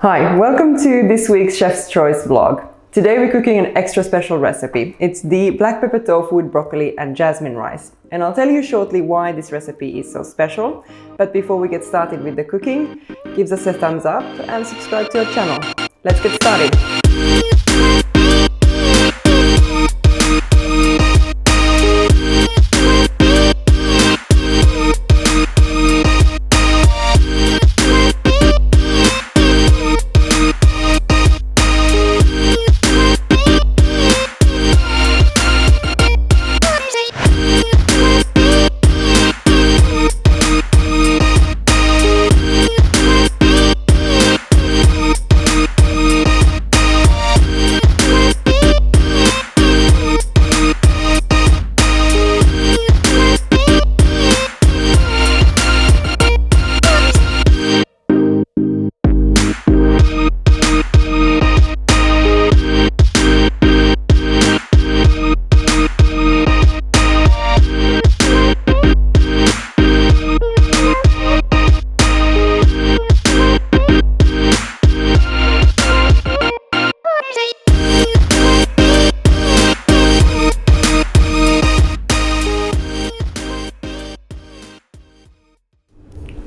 Hi, welcome to this week's Chef's Choice vlog. Today we're cooking an extra special recipe. It's the black pepper tofu with broccoli and jasmine rice. And I'll tell you shortly why this recipe is so special. But before we get started with the cooking, give us a thumbs up and subscribe to our channel. Let's get started.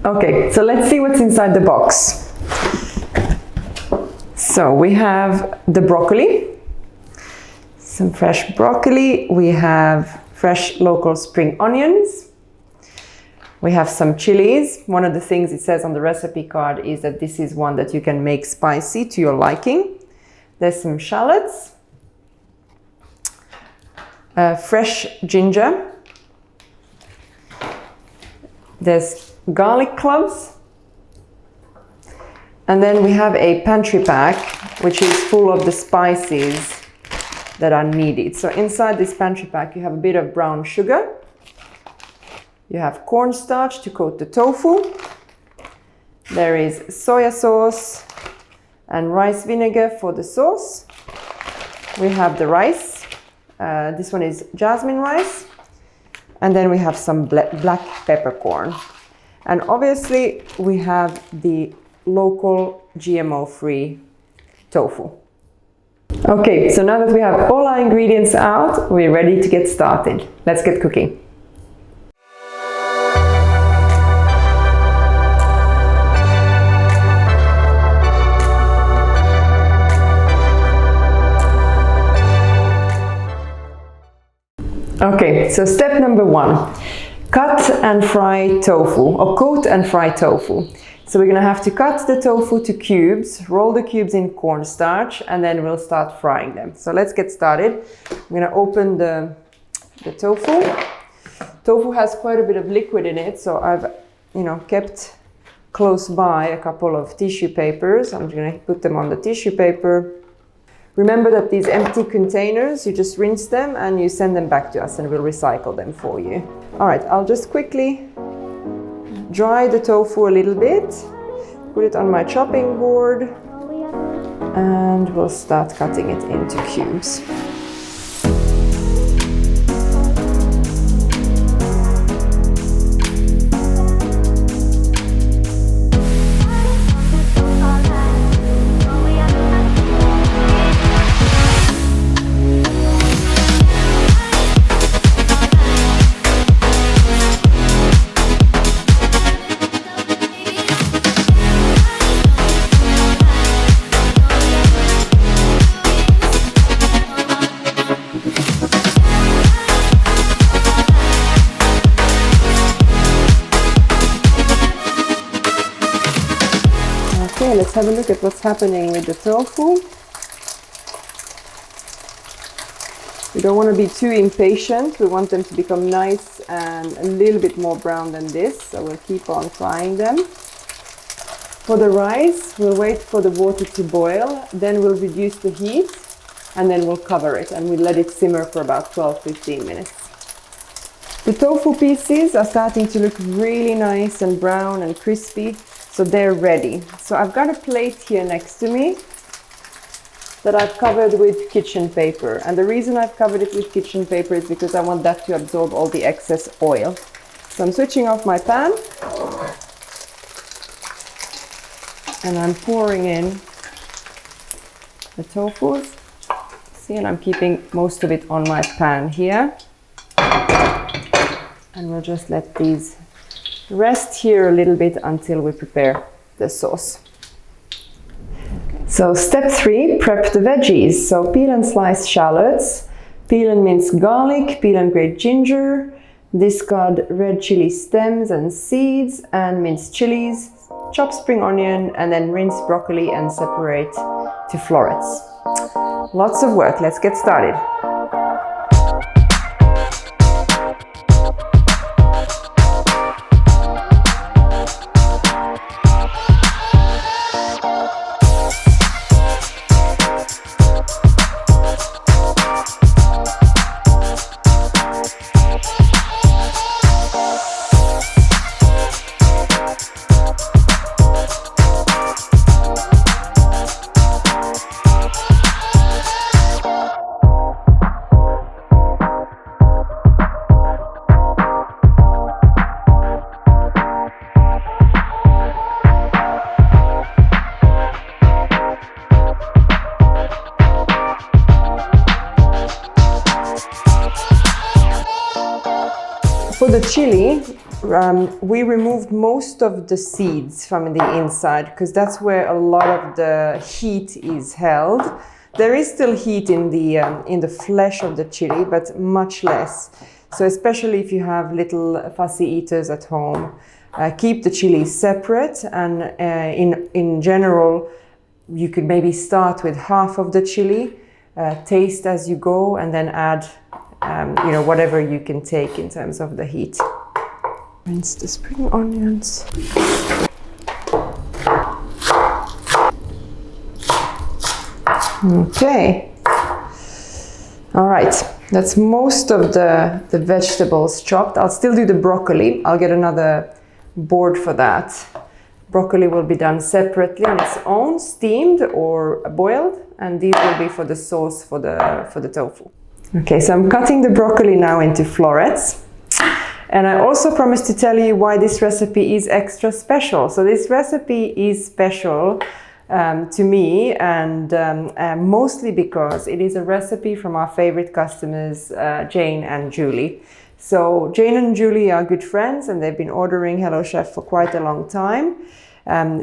Okay, so let's see what's inside the box. So we have the broccoli, some fresh broccoli, we have fresh local spring onions, we have some chilies. One of the things it says on the recipe card is that this is one that you can make spicy to your liking. There's some shallots, fresh ginger, there's garlic cloves, and then we have a pantry pack which is full of the spices that are needed. So inside this pantry pack you have a bit of brown sugar, you have cornstarch to coat the tofu, there is soya sauce and rice vinegar for the sauce, we have the rice, this one is jasmine rice, and then we have some black peppercorn. And obviously we have the local GMO-free tofu. Okay, so now that we have all our ingredients out, we're ready to get started. Let's get cooking. Okay, so step number one. Cut and fry tofu, or coat and fry tofu. So we're going to have to cut the tofu to cubes, roll the cubes in cornstarch, and then we'll start frying them. So let's get started. I'm going to open the tofu. Tofu has quite a bit of liquid in it, so I've kept close by a couple of tissue papers. I'm going to put them on the tissue paper. Remember that these empty containers, you just rinse them and you send them back to us and we'll recycle them for you. All right, I'll just quickly dry the tofu a little bit, put it on my chopping board, and we'll start cutting it into cubes. Okay, let's have a look at what's happening with the tofu. We don't want to be too impatient. We want them to become nice and a little bit more brown than this, so we'll keep on frying them. For the rice, we'll wait for the water to boil, then we'll reduce the heat, and then we'll cover it and we'll let it simmer for about 12-15 minutes. The tofu pieces are starting to look really nice and brown and crispy. So they're ready. So I've got a plate here next to me that I've covered with kitchen paper. And the reason I've covered it with kitchen paper is because I want that to absorb all the excess oil. So I'm switching off my pan. And I'm pouring in the tofu. See, and I'm keeping most of it on my pan here. And we'll just let these rest here a little bit until we prepare the sauce. So step 3, prep the veggies. So peel and slice shallots, peel and mince garlic, peel and grate ginger, discard red chili stems and seeds, and mince chilies, chop spring onion, and then rinse broccoli and separate to florets. Lots of work, let's get started. For the chili, we removed most of the seeds from the inside because that's where a lot of the heat is held. There is still heat in the flesh of the chili, but much less. So especially if you have little fussy eaters at home, keep the chili separate. And in general, you could maybe start with half of the chili, taste as you go, and then add whatever you can take in terms of the heat. Rinse the spring onions. Okay. All right, that's most of the vegetables chopped. I'll still do the broccoli. I'll get another board for that. Broccoli will be done separately on its own, steamed or boiled, and these will be for the sauce for the tofu. Okay, so I'm cutting the broccoli now into florets. And I also promised to tell you why this recipe is extra special. So this recipe is special to me, and mostly because it is a recipe from our favorite customers, Jane and Julie. So Jane and Julie are good friends, and they've been ordering Hello Chef for quite a long time.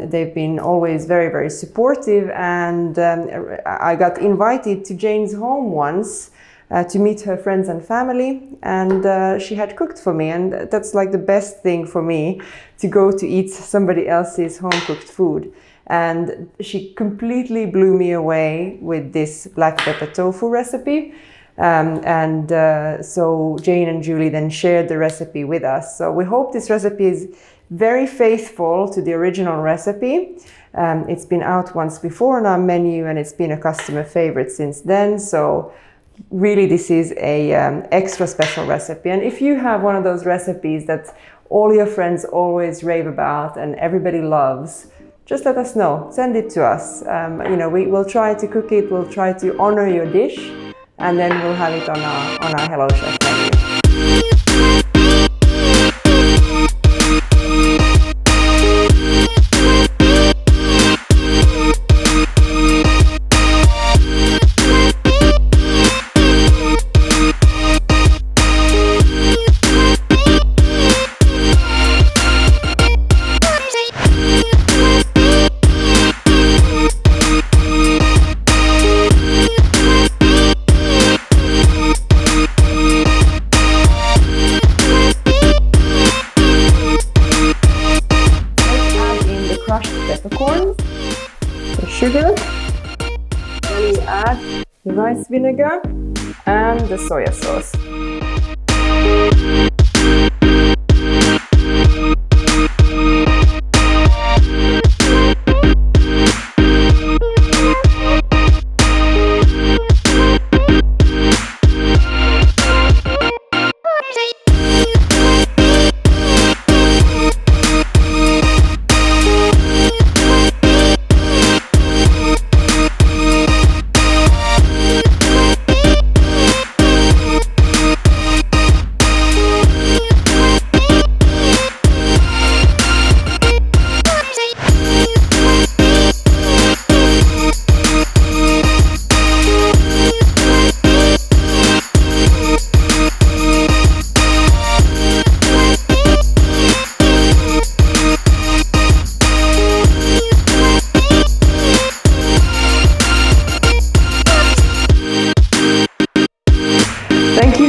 They've been always very, very supportive, and I got invited to Jane's home once to meet her friends and family, and she had cooked for me, and that's like the best thing for me, to go to eat somebody else's home cooked food. And she completely blew me away with this black pepper tofu recipe. So Jane and Julie then shared the recipe with us. So we hope this recipe is very faithful to the original recipe. It's been out once before on our menu, and it's been a customer favorite since then. So really, this is a extra special recipe. And if you have one of those recipes that all your friends always rave about and everybody loves, just let us know. Send it to us. We will try to cook it. We'll try to honor your dish, and then we'll have it on our Hello Chef menu. Peppercorn, the sugar, then we add the rice vinegar and the soya sauce.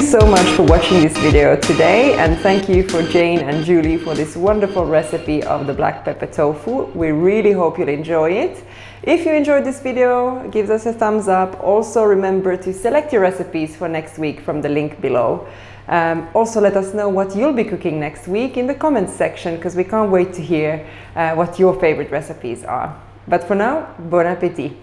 so much for watching this video today, and thank you for Jane and Julie for this wonderful recipe of the black pepper tofu. We really hope you'll enjoy it. If you enjoyed this video, give us a thumbs up. Also remember to select your recipes for next week from the link below. Also let us know what you'll be cooking next week in the comments section, because we can't wait to hear what your favorite recipes are. But for now, bon appétit!